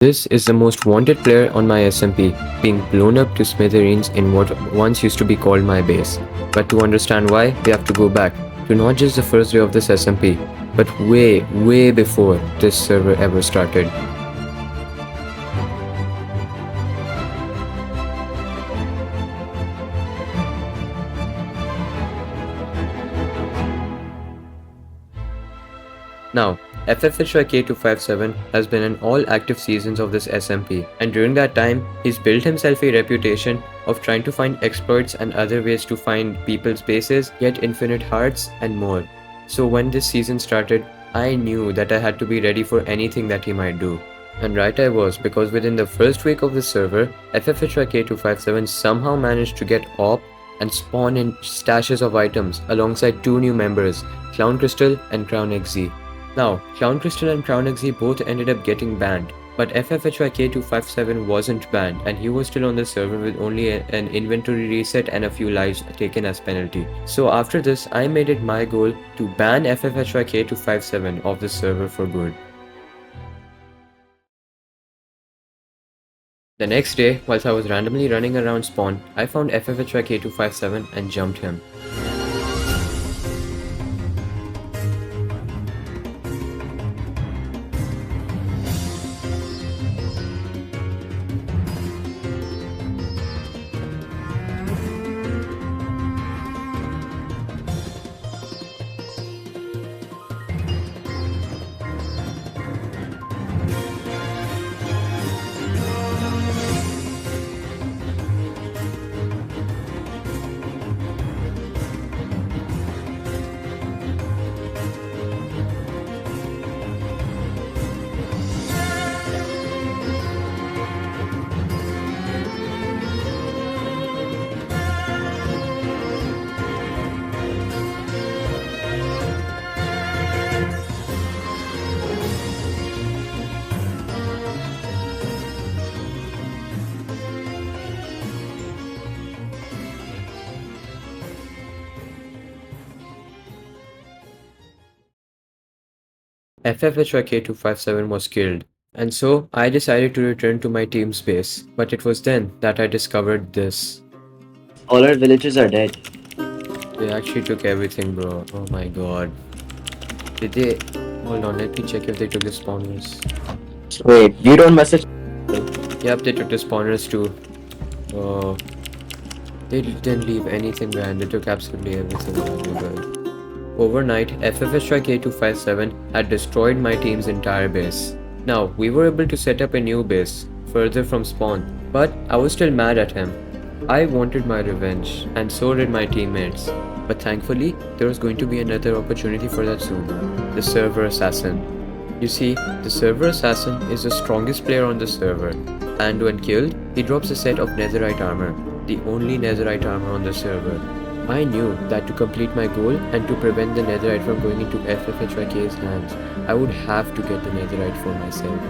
This is the most wanted player on my SMP, being blown up to smithereens in what once used to be called my base. But to understand why, we have to go back to not just the first day of this SMP, but way before this server ever started. Now, FFHYK257 has been in all active seasons of this SMP, and during that time, he's built himself a reputation of trying to find exploits and other ways to find people's bases, get infinite hearts, and more. So when this season started, I knew that I had to be ready for anything that he might do. And right I was, because within the first week of the server, FFHYK257 somehow managed to get op and spawn in stashes of items alongside two new members, Clown Crystal and Crown XZ. Now, Clown Crystal and Crown XZ both ended up getting banned, but FFHYK257 wasn't banned and he was still on the server with only an inventory reset and a few lives taken as penalty. So after this, I made it my goal to ban FFHYK257 off the server for good. The next day, whilst I was randomly running around spawn, I found FFHYK257 and jumped him. FFHYK257 was killed, and so I decided to return to my team's base, but it was then that I discovered this. All our villagers are dead. They actually took everything, bro. Oh my god. Did they... Hold on, let me check if they took the spawners. Wait, you don't message. Yep, they took the spawners too. Oh... They didn't leave anything behind, they took absolutely everything valuable. Overnight, FFHYK257 had destroyed my team's entire base. Now, we were able to set up a new base, further from spawn, but I was still mad at him. I wanted my revenge, and so did my teammates. But thankfully, there was going to be another opportunity for that soon. The server assassin. You see, the server assassin is the strongest player on the server, and when killed, he drops a set of netherite armor, the only netherite armor on the server. I knew that to complete my goal and to prevent the netherite from going into FFHYK's hands, I would have to get the netherite for myself.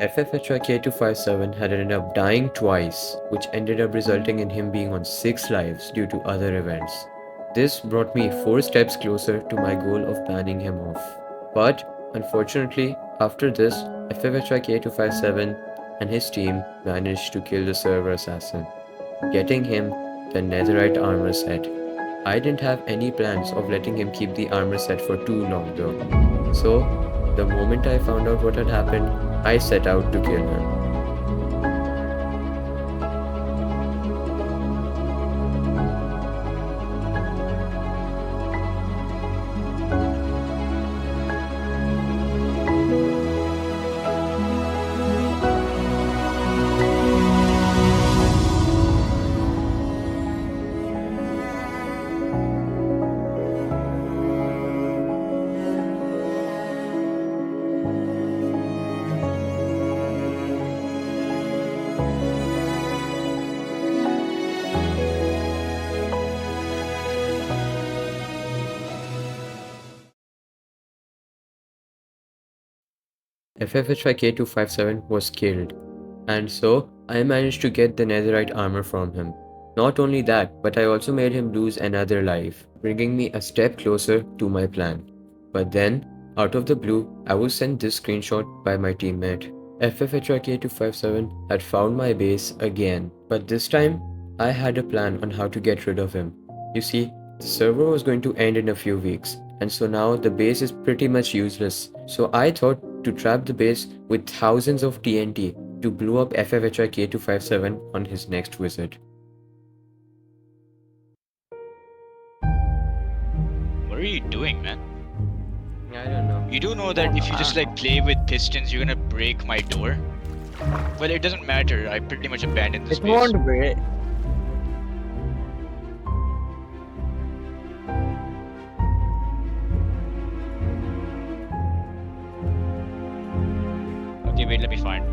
FFHYK257 had ended up dying twice, which ended up resulting in him being on 6 lives due to other events. This brought me 4 steps closer to my goal of banning him off. But, unfortunately, after this, FFHYK257 and his team managed to kill the server assassin, getting him the netherite armor set. I didn't have any plans of letting him keep the armor set for too long though. So, the moment I found out what had happened, I set out to kill him. FFHYK257 was killed, and so I managed to get the netherite armor from him. Not only that, but I also made him lose another life, bringing me a step closer to my plan. But then, out of the blue, I was sent this screenshot by my teammate. FFHYK257 had found my base again, but this time, I had a plan on how to get rid of him. You see, the server was going to end in a few weeks, and so now the base is pretty much useless. So I thought to trap the base with thousands of TNT to blow up FFHYK257 on his next visit. What are you doing, man? I don't know. You do know that if you just like play with pistons, you're gonna break my door? Well, it doesn't matter. I pretty much abandoned this It base. won't break. Okay, wait, let me find.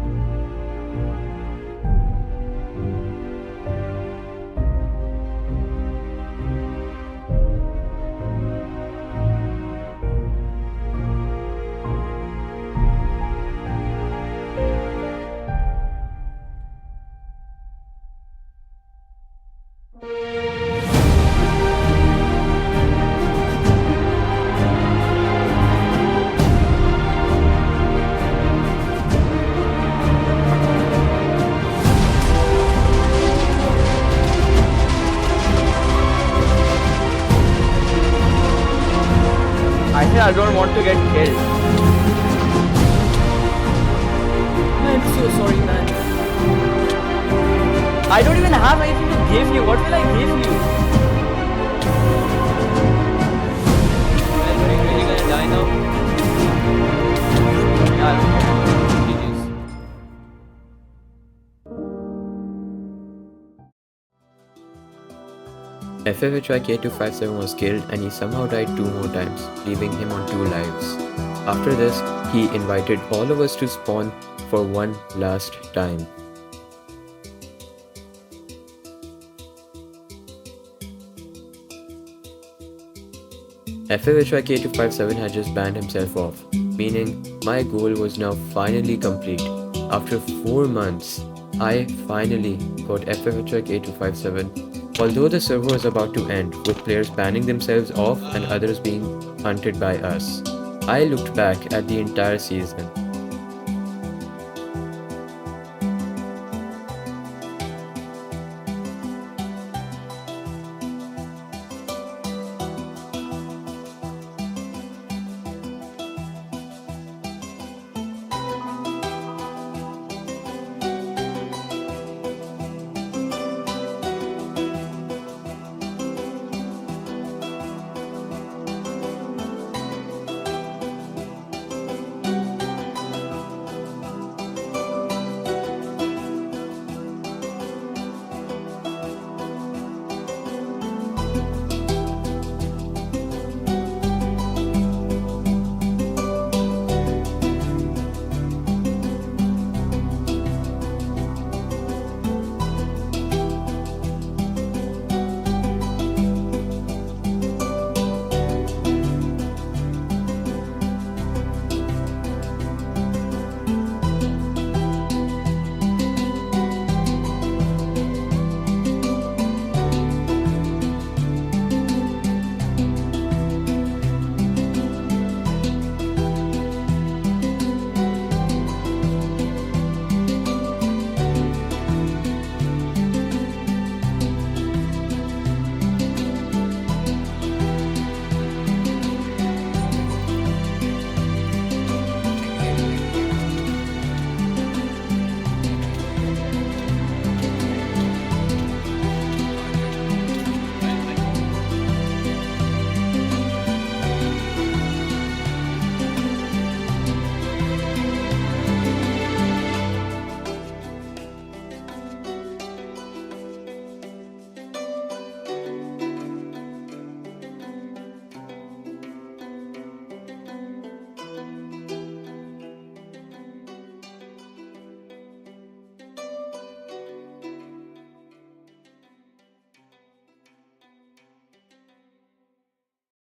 I think I don't want to get killed. I'm so sorry, man. I don't even have anything to give you. What will I give you? Are you really gonna die now? Yeah, I don't care. GG's. FFHYK257 was killed and he somehow died 2 more times, leaving him on 2 lives. After this, he invited all of us to spawn for one last time. FFHYK257 had just banned himself off, meaning my goal was now finally complete. After 4 months, I finally got FFHYK257. Although the server was about to end, with players banning themselves off and others being hunted by us, I looked back at the entire season